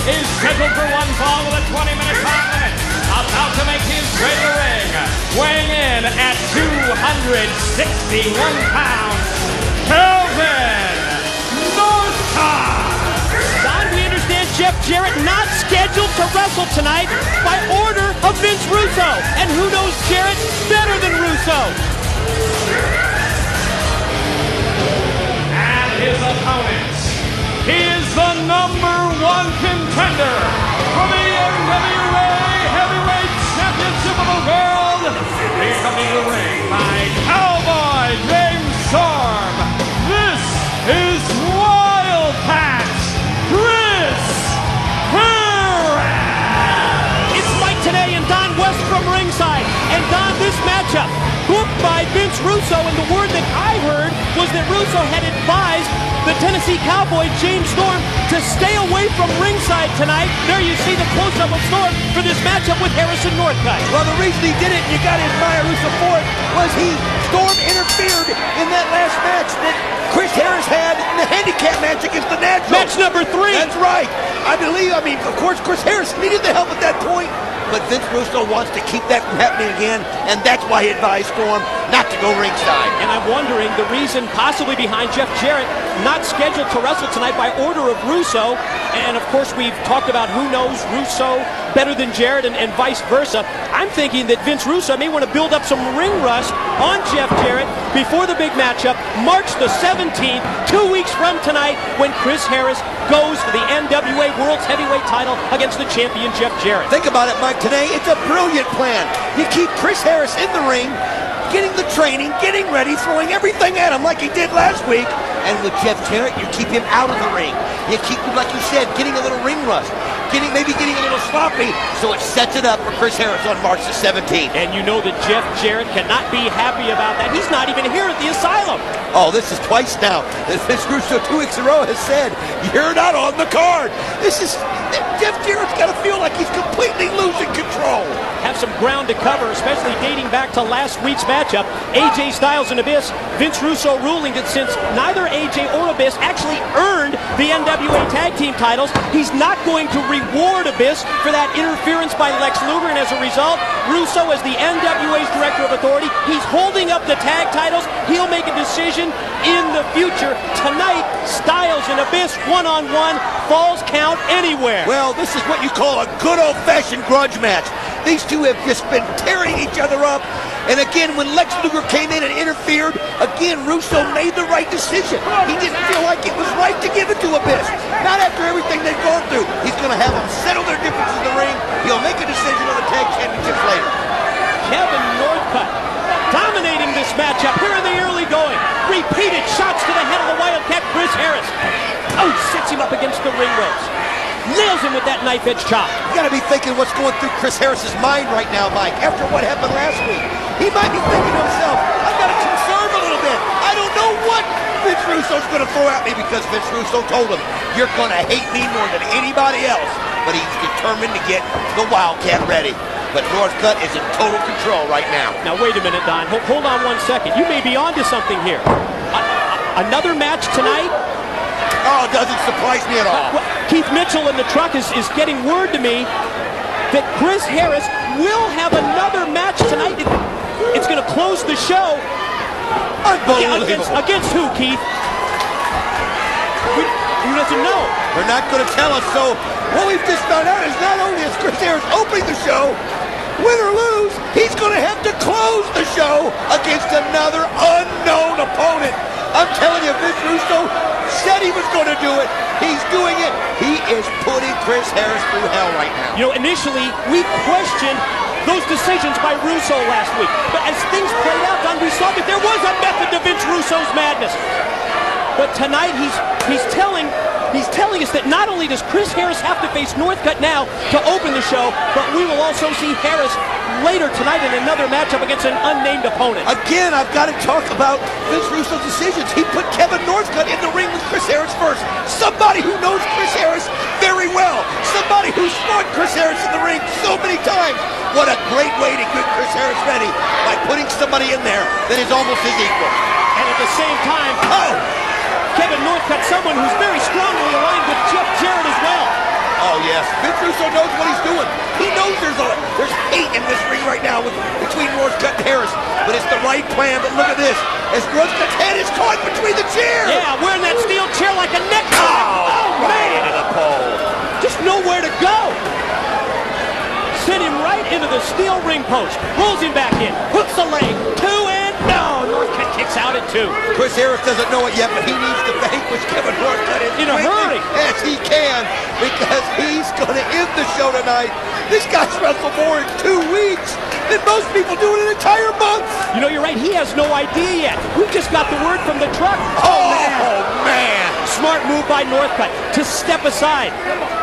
is scheduled for one fall with a 20-minute time limit. About to make his way to the ring, weighing in at 261 pounds, Kelvin Northcutt. Don, we understand Jeff Jarrett not scheduled to wrestle tonight by order of Vince Russo. And who knows Jarrett better than Russo? And his opponent, he is the #1 contender for the NWA Heavyweight Championship of the world. He's coming to the ring by Cowboy James Storm. This is Wildcat Chris Harris. It's Mike today and Don West from ringside. And Don, this matchup booked by Vince Russo, and the word that I heard was that Russo had advised the Tennessee Cowboy James Storm to stay away from ringside tonight. There you see the close-up of Storm for this matchup with Harrison Northcutt. Well, the reason he did it, and you got to admire Russo for it, was Storm interfered in that last match that Chris Harris had in the handicap match against the Natural. Match number 3. That's right. I mean, of course, Chris Harris needed the help at that point, but Vince Russo wants to keep that from happening again, and that's why he advised Storm not to go ringside. And I'm wondering the reason possibly behind Jeff Jarrett not scheduled to wrestle tonight by order of Russo. And of course, we've talked about who knows Russo better than Jarrett and vice versa. I'm thinking that Vince Russo may want to build up some ring rust on Jeff Jarrett before the big matchup, March the 17th, 2 weeks from tonight, when Chris Harris goes for the NWA World's Heavyweight title against the champion Jeff Jarrett. Think about it, Mike, today. It's a brilliant plan. You keep Chris Harris in the ring, getting the training, getting ready, throwing everything at him like he did last week. And with Jeff Jarrett, you keep him out of the ring. You keep him, like you said, getting a little ring rust, maybe getting a little sloppy, so it sets it up for Chris Harris on March the 17th. And you know that Jeff Jarrett cannot be happy about that. He's not even here at the Asylum. Oh, this is twice now. Vince Russo 2 weeks in a row has said, you're not on the card. Jeff Jarrett's got to feel like he's completely losing control. Have some ground to cover, especially dating back to last week's matchup, AJ Styles and Abyss. Vince Russo ruling that since neither AJ or Abyss actually earned the NWA Tag Team titles, he's not going to reward Abyss for that interference by Lex Luger, and as a result, Russo, as the NWA's Director of Authority, he's holding up the tag titles. He'll make a decision in the future. Tonight, Styles and Abyss one-on-one, falls count anywhere. Well, this is what you call a good old-fashioned grudge match. These two have just been tearing each other up. And again, when Lex Luger came in and interfered, again, Russo made the right decision. He didn't feel like it was right to give it to Abyss. Not after everything they've gone through. He's going to have them settle their differences in the ring. He'll make a decision on the tag championships later. Kevin Northcutt dominating this matchup here in the early going. Repeated shots to the head of the Wildcat, Chris Harris. Oh, sits him up against the ring ropes. Nails him with that knife-edge chop. You got to be thinking what's going through Chris Harris's mind right now, Mike, after what happened last week. He might be thinking to himself, I've got to conserve a little bit. I don't know what Vince Russo's going to throw at me, because Vince Russo told him, you're going to hate me more than anybody else. But he's determined to get the Wildcat ready. But Northcutt is in total control right now. Now, wait a minute, Don. Hold on 1 second. You may be onto something here. Another match tonight? Oh, it doesn't surprise me at all. Keith Mitchell in the truck is getting word to me that Chris Harris will have another match tonight. It's going to close the show. Unbelievable. Against who, Keith? Who doesn't know? They're not going to tell us. So what we've just found out is not only is Chris Harris opening the show, win or lose, he's going to have to close the show against another unknown opponent. I'm telling you, Vince Russo said he was going to do it. He's doing it. He is putting Chris Harris through hell right now. You know, initially, we questioned those decisions by Russo last week. But as things played out, Don, we saw that there was a method to Vince Russo's madness. But tonight, he's telling us that not only does Chris Harris have to face Northcutt now to open the show, but we will also see Harris later tonight in another matchup against an unnamed opponent. Again, I've got to talk about Vince Russo's decisions. He put Kevin Northcutt in the ring with Chris Harris first. Somebody who knows Chris Harris very well. Somebody who's fought Chris Harris in the ring so many times. What a great way to get Chris Harris ready by putting somebody in there that is almost his equal. And at the same time, Kevin Northcutt, someone who's very strongly aligned with Jeff Jarrett as well. Oh, yes. Vince Russo knows what he's doing. He knows there's hate in this ring right now between Northcutt and Harris. But it's the right plan. But look at this. As Northcutt's head is caught between the chairs. Yeah, wearing that steel chair like a necktie. Oh, right into the pole. Just nowhere to go. Sent him right into the steel ring post. Rolls him back in. Hooks the leg. 2 and no. Northcutt kicks out at 2. Chris Harris doesn't know it yet, but he needs to vanquish Kevin Northcutt In a hurry. as he can, because he's going to end the show tonight. This guy's wrestled more in 2 weeks than most people do in an entire month. You know, you're right. He has no idea yet. We just got the word from the truck. Oh, man. Smart move by Northcutt to step aside.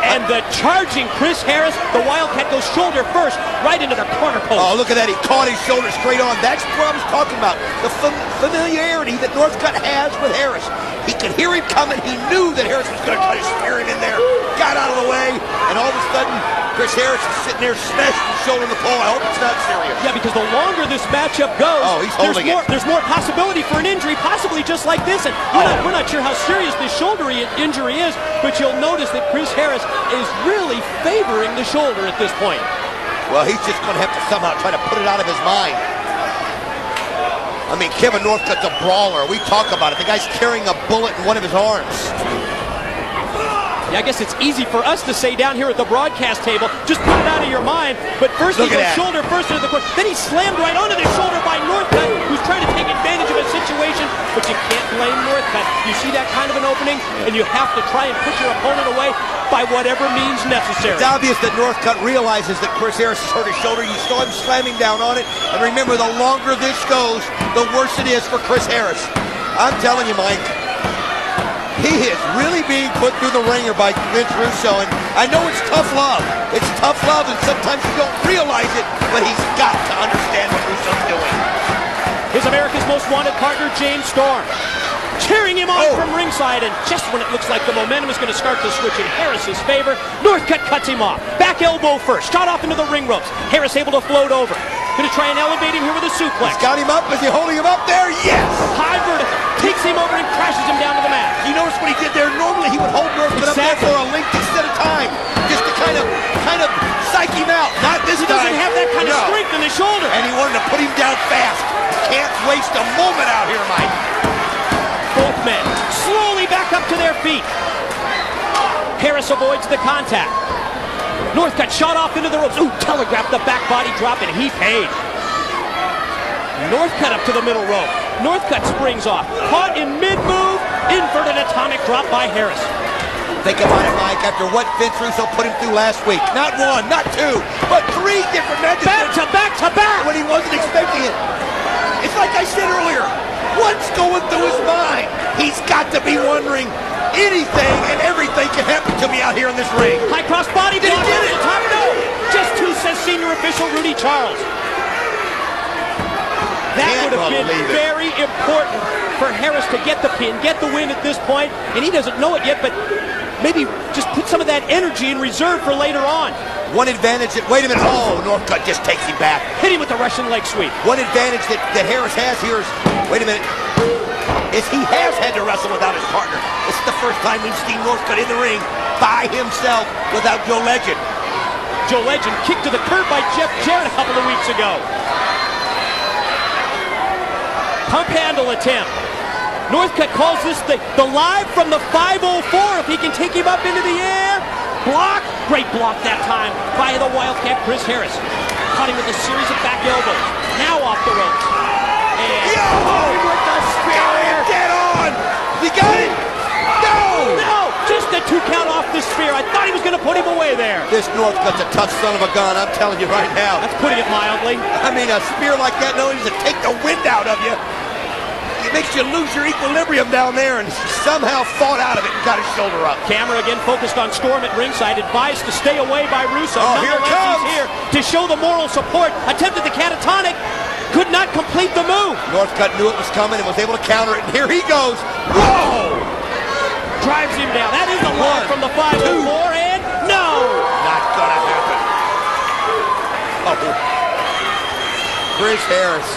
And the charging Chris Harris, the Wildcat goes shoulder first right into the corner post. Oh, look at that. He caught his shoulder straight on. That's what I was talking about. The familiarity that Northcutt has with Harris. He could hear him coming. He knew that Harris was going to try to spear him in there. Got out of the way. And all of a sudden, Chris Harris is sitting there smashing his shoulder in the pole. I hope it's not serious. Yeah, because the longer this matchup goes, there's more possibility for an injury, possibly just like this. And we're not sure how serious this shoulder injury is, but you'll notice that Chris Harris is really favoring the shoulder at this point. Well, he's just going to have to somehow try to put it out of his mind. I mean, Kevin Northcutt's a brawler. We talk about it. The guy's carrying a bullet in one of his arms. Yeah, I guess it's easy for us to say down here at the broadcast table, just put it out of your mind. But first he goes shoulder first into the corner. Then he slammed right onto the shoulder by Northcutt, who's trying to take advantage of a situation. But you can't blame Northcutt. You see that kind of an opening, and you have to try and put your opponent away by whatever means necessary. It's obvious that Northcutt realizes that Chris Harris has hurt his shoulder. You saw him slamming down on it. And remember, the longer this goes, the worse it is for Chris Harris. I'm telling you, Mike, he is really being put through the ringer by Vince Russo, and I know it's tough love. It's tough love, and sometimes you don't realize it, but he's got to understand what Russo's doing. His America's Most Wanted partner, James Storm, cheering him on from ringside, and just when it looks like the momentum is going to start to switch in Harris's favor, Northcutt cuts him off. Back elbow first, shot off into the ring ropes. Harris able to float over. Going to try and elevate him here with a suplex. He's got him up. Is he holding him up there? Yes! High vertical. Takes him over and crashes him down to the mat. You notice what he did there? Normally he would hold Northcutt up there for a length instead of time. Just to kind of psych him out. Not this time. He doesn't have that kind of strength in the shoulder. And he wanted to put him down fast. Can't waste a moment out here, Mike. Both men slowly back up to their feet. Harris avoids the contact. Northcutt shot off into the ropes. Ooh, telegraphed the back body drop, and he paid. Northcutt up to the middle rope. Northcutt springs off. Caught in mid-move. Inverted atomic drop by Harris. Think about it, Mike, after what Vince Russo put him through last week. Not 1, not 2, but 3 different matches. Back to back to back. When he wasn't expecting it. It's like I said earlier. What's going through his mind? He's got to be wondering, anything and everything can happen to me out here in this ring. High cross body block. Did he get it? No. Just 2, says senior official Rudy Charles. That would have been very important for Harris to get the pin, get the win at this point, and he doesn't know it yet, but maybe just put some of that energy in reserve for later on. One advantage that, wait a minute, oh, Northcutt just takes him back. Hit him with the Russian leg sweep. One advantage that Harris has here is, wait a minute, is he has had to wrestle without his partner. This is the first time we've seen Northcutt in the ring by himself without Joe Legend. Joe Legend kicked to the curb by Jeff Jarrett a couple of weeks ago. Pump handle attempt. Northcutt calls this the live from the 504 if he can take him up into the air. Block. Great block that time by the Wildcat Chris Harris. Caught him with a series of back elbows. Now off the ropes. And with the spear. Get on! You got it? No! No! Just a 2 count off the spear. I thought he was going to put him away there. This Northcutt's a tough son of a gun, I'm telling you right now. That's putting it mildly. I mean, a spear like that not only does it take the wind out of you, it makes you lose your equilibrium down there, and he somehow fought out of it and got his shoulder up. Camera again focused on Storm at ringside, advised to stay away by Russo. Oh, here it comes. He's here to show the moral support. Attempted the catatonic, could not complete the move. Northcutt knew it was coming and was able to counter it, and here he goes. Whoa! Drives him down. That is the line from the 504, and no! Not gonna happen. Oh. Chris Harris.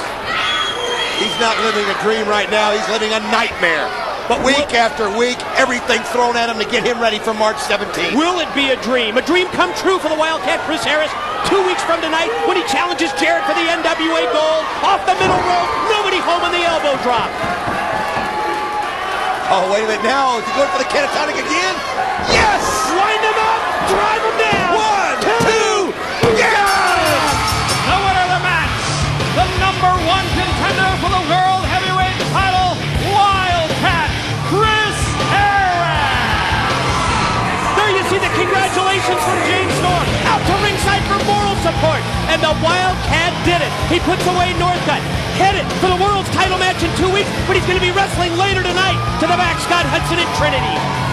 He's not living a dream right now. He's living a nightmare. But week after week, everything thrown at him to get him ready for March 17th. Will it be a dream? A dream come true for the Wildcat Chris Harris 2 weeks from tonight when he challenges Jarrett for the NWA gold. Off the middle rope, nobody home on the elbow drop. Oh, wait a minute now. Is he going for the catatonic again? Yes! Wind him up, drive him down. 1, 2, yes! The winner of the match, the #1 contender for the World Heavyweight title, Wildcat Chris Harris. There you see the congratulations from James Storm. Out to ringside for moral support. And the Wildcat did it. He puts away Northcutt. Headed for the world's title match in 2 weeks, but he's going to be wrestling later tonight to the back Scott Hudson and Trinity.